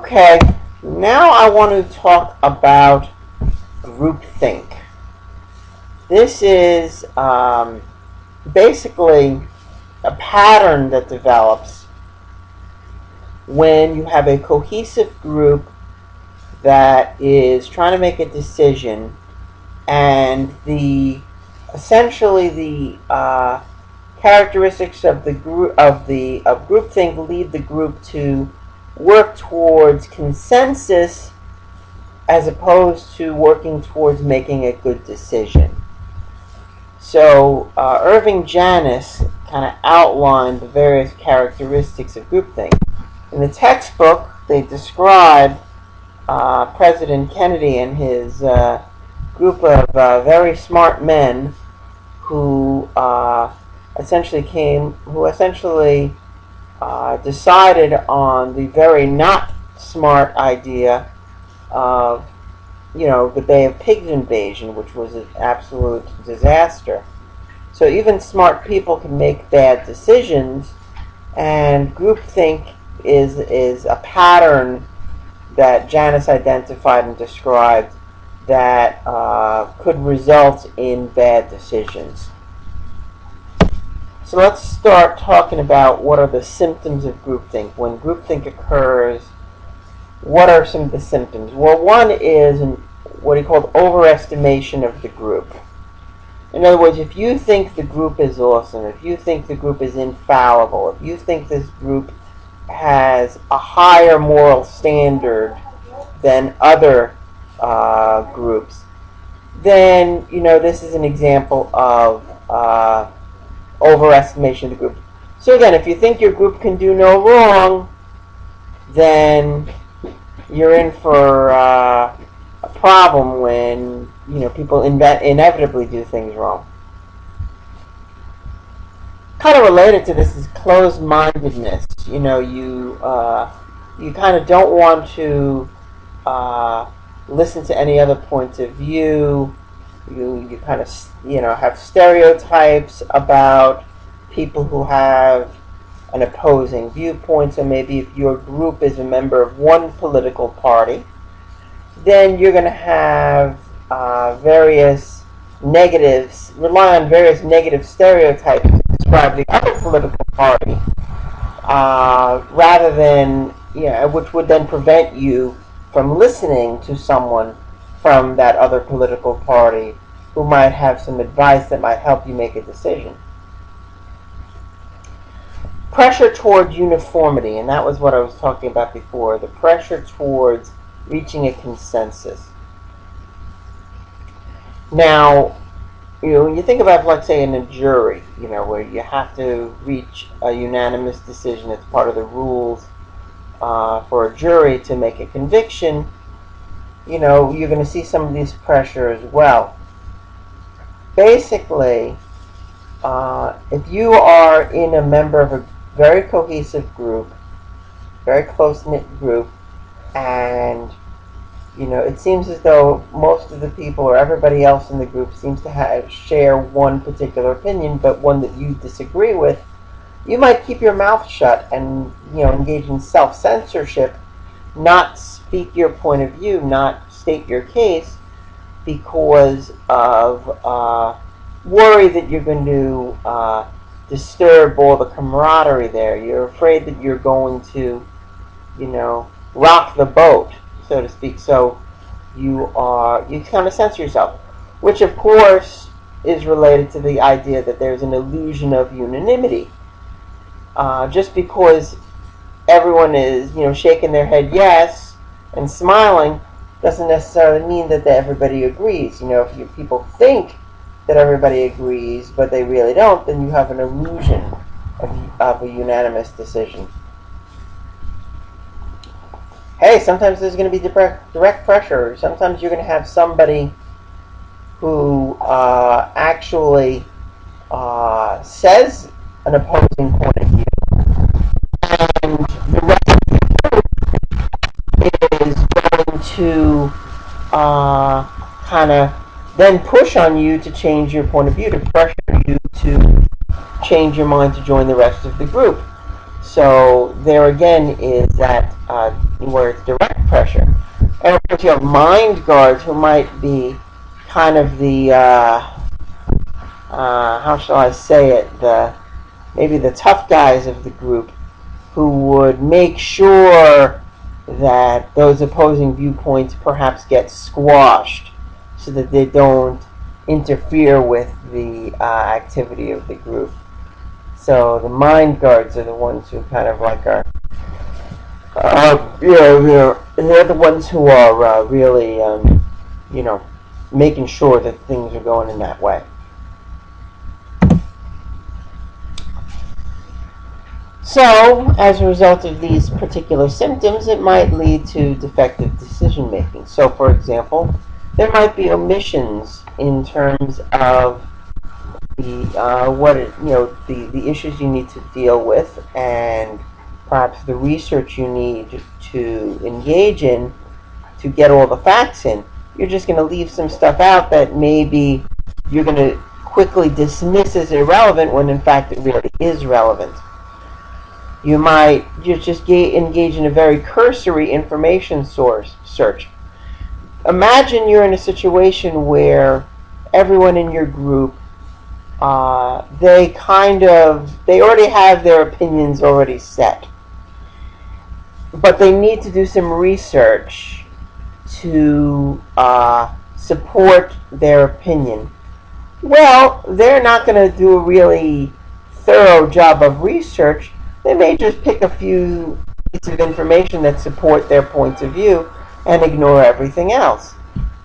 Okay, now I want to talk about groupthink. This is basically a pattern that develops when you have a cohesive group that is trying to make a decision, and essentially the characteristics of the group of groupthink lead the group to work towards consensus as opposed to working towards making a good decision. So Irving Janis kind of outlined the various characteristics of groupthink. In the textbook, they describe President Kennedy and his group of very smart men who essentially decided on the very not smart idea of, the Bay of Pigs invasion, which was an absolute disaster. So even smart people can make bad decisions, and groupthink is a pattern that Janis identified and described that could result in bad decisions. So let's start talking about what are the symptoms of groupthink. When groupthink occurs, what are some of the symptoms? Well, one is what he called overestimation of the group. In other words, if you think the group is awesome, if you think the group is infallible, if you think this group has a higher moral standard than other groups, then this is an example of overestimation of the group. So again, if you think your group can do no wrong, then you're in for a problem when people inevitably do things wrong. Kind of related to this is closed-mindedness. You kind of don't want to listen to any other points of view. You kind of have stereotypes about people who have an opposing viewpoint. So maybe if your group is a member of one political party, then you're going to have various negatives, rely on various negative stereotypes to describe the other political party, rather than, which would then prevent you from listening to someone from that other political party who might have some advice that might help you make a decision. Pressure toward uniformity, and that was what I was talking about before, the pressure towards reaching a consensus. Now, when you think about, let's say, in a jury, where you have to reach a unanimous decision, it's part of the rules for a jury to make a conviction, you're going to see some of this pressure as well. Basically, if you are in a member of a very cohesive group, very close-knit group, and it seems as though most of the people or everybody else in the group seems to share one particular opinion, but one that you disagree with, you might keep your mouth shut and engage in self-censorship, not speak your point of view, not state your case, because of worry that you're going to disturb all the camaraderie there. You're afraid that you're going to, rock the boat, so to speak. So you kind of censor yourself, which of course is related to the idea that there's an illusion of unanimity. Just because everyone is shaking their head yes and smiling doesn't necessarily mean that everybody agrees. If people think that everybody agrees but they really don't, then you have an illusion of a unanimous decision. Hey, sometimes there's going to be direct pressure. Sometimes you're going to have somebody who actually says an opposing point of view, and the rest of the group is going to kind of then push on you to change your point of view, to pressure you to change your mind to join the rest of the group. So there again is that where it's direct pressure. And of course, you have mind guards who might be kind of the how shall I say it, maybe the tough guys of the group, who would make sure that those opposing viewpoints perhaps get squashed so that they don't interfere with the activity of the group. So the mind guards are the ones who kind of like are, they're the ones who are really, making sure that things are going in that way. So, as a result of these particular symptoms, it might lead to defective decision making. So, for example, there might be omissions in terms of the issues you need to deal with, and perhaps the research you need to engage in to get all the facts in. You're just going to leave some stuff out that maybe you're going to quickly dismiss as irrelevant when in fact it really is relevant. You might just engage in a very cursory information search. Imagine you're in a situation where everyone in your group, they already have their opinions already set, but they need to do some research to support their opinion. Well, they're not going to do a really thorough job of research. They may just pick a few pieces of information that support their points of view and ignore everything else.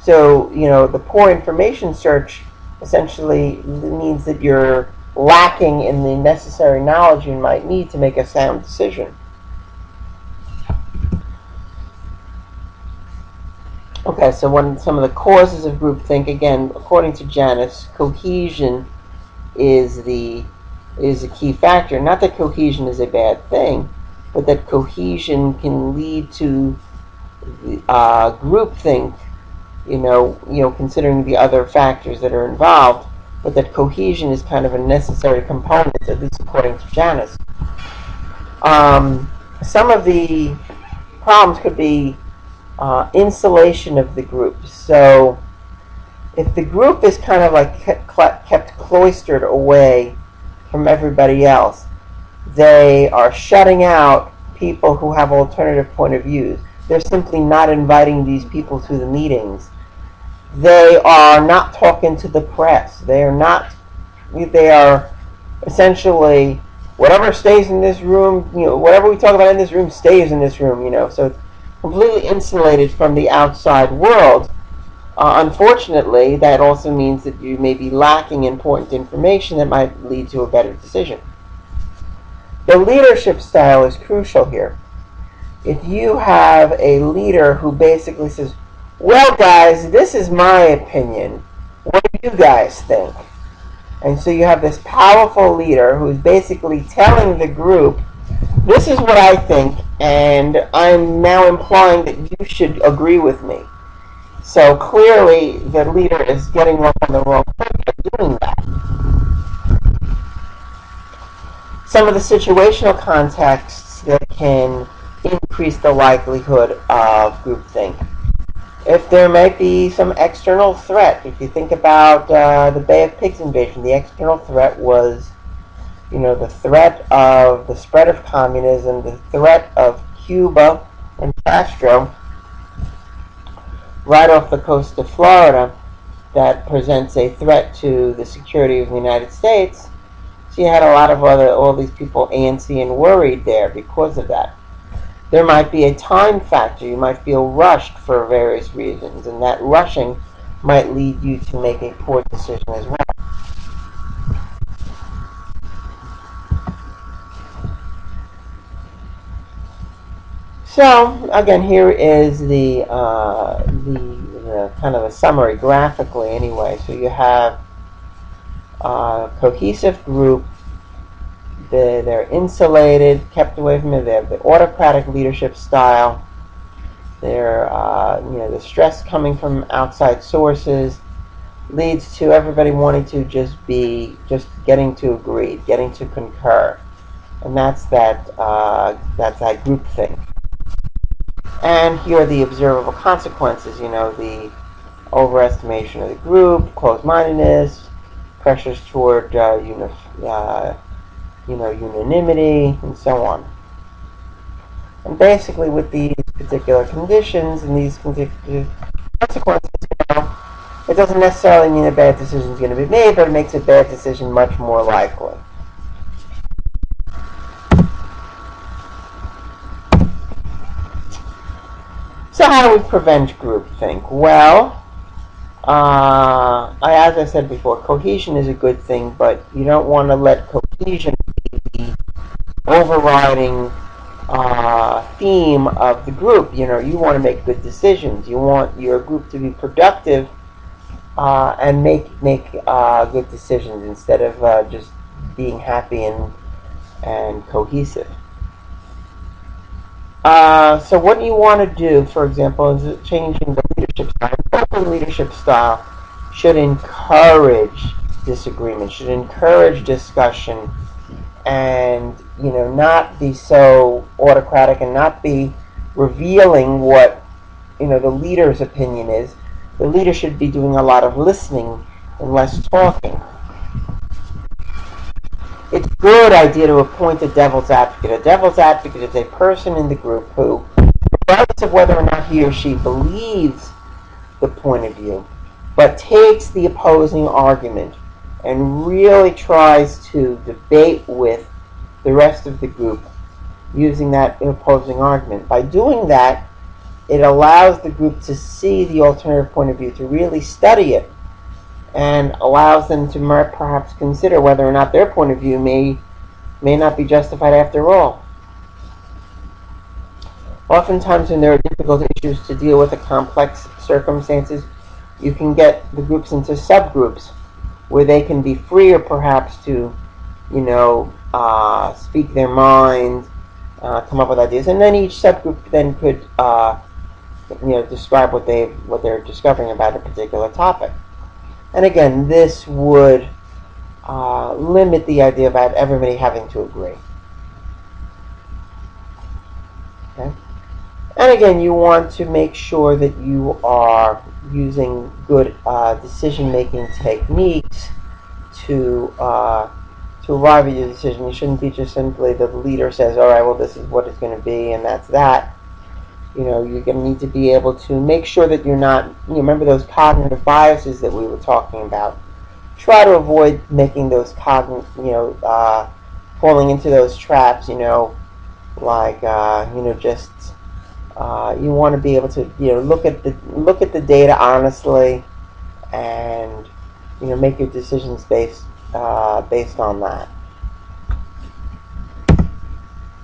So, the poor information search essentially means that you're lacking in the necessary knowledge you might need to make a sound decision. Okay, so some of the causes of groupthink, again, according to Janice, cohesion is a key factor. Not that cohesion is a bad thing, but that cohesion can lead to groupthink, considering the other factors that are involved, but that cohesion is kind of a necessary component, at least according to Janice. Some of the problems could be insulation of the group. So if the group is kind of like kept cloistered away from everybody else, they are shutting out people who have alternative point of views. They're simply not inviting these people to the meetings. They are not talking to the press. They are essentially, whatever stays in this room, whatever we talk about in this room stays in this room, so it's completely insulated from the outside world. Unfortunately, that also means that you may be lacking important information that might lead to a better decision. The leadership style is crucial here. If you have a leader who basically says, well, guys, this is my opinion. What do you guys think? And so you have this powerful leader who's basically telling the group, this is what I think, and I'm now implying that you should agree with me. So clearly the leader is getting off on the wrong foot by doing that. Some of the situational contexts that can increase the likelihood of groupthink. If there might be some external threat, if you think about the Bay of Pigs invasion, the external threat was the threat of the spread of communism, the threat of Cuba and Castro right off the coast of Florida that presents a threat to the security of the United States. So you had a lot of all these people antsy and worried there because of that. There might be a time factor. You might feel rushed for various reasons, and that rushing might lead you to make a poor decision as well. So again, here is the kind of a summary graphically anyway. So you have a cohesive group. They're insulated, kept away from it. They have the autocratic leadership style. They're the stress coming from outside sources leads to everybody wanting to just getting to agree, getting to concur, and that's that groupthink. And here are the observable consequences, the overestimation of the group, closed-mindedness, pressures toward unanimity, and so on. And basically, with these particular conditions and these particular consequences, it doesn't necessarily mean a bad decision is going to be made, but it makes a bad decision much more likely. So how do we prevent groupthink? Well, as I said before, cohesion is a good thing, but you don't want to let cohesion be the overriding theme of the group. You want to make good decisions. You want your group to be productive and make good decisions instead of just being happy and cohesive. So what you want to do, for example, is changing the leadership style. Proper leadership style should encourage disagreement, should encourage discussion, and not be so autocratic and not be revealing what the leader's opinion is. The leader should be doing a lot of listening and less talking. It's a good idea to appoint a devil's advocate. A devil's advocate is a person in the group who, regardless of whether or not he or she believes the point of view, but takes the opposing argument and really tries to debate with the rest of the group using that opposing argument. By doing that, it allows the group to see the alternative point of view, to really study it, and allows them to perhaps consider whether or not their point of view may not be justified after all. Oftentimes when there are difficult issues to deal with, complex circumstances, you can get the groups into subgroups where they can be freer perhaps to, speak their mind, come up with ideas, and then each subgroup then could, describe what they're discovering about a particular topic. And again, this would limit the idea about everybody having to agree. Okay? And again, you want to make sure that you are using good decision-making techniques to arrive at your decision. You shouldn't be just simply the leader says, all right, well, this is what it's going to be, and that's that. You're going to need to be able to make sure that you're not, remember those cognitive biases that we were talking about. Try to avoid making those falling into those traps, you want to be able to, look at the data honestly, and make your decisions based on that.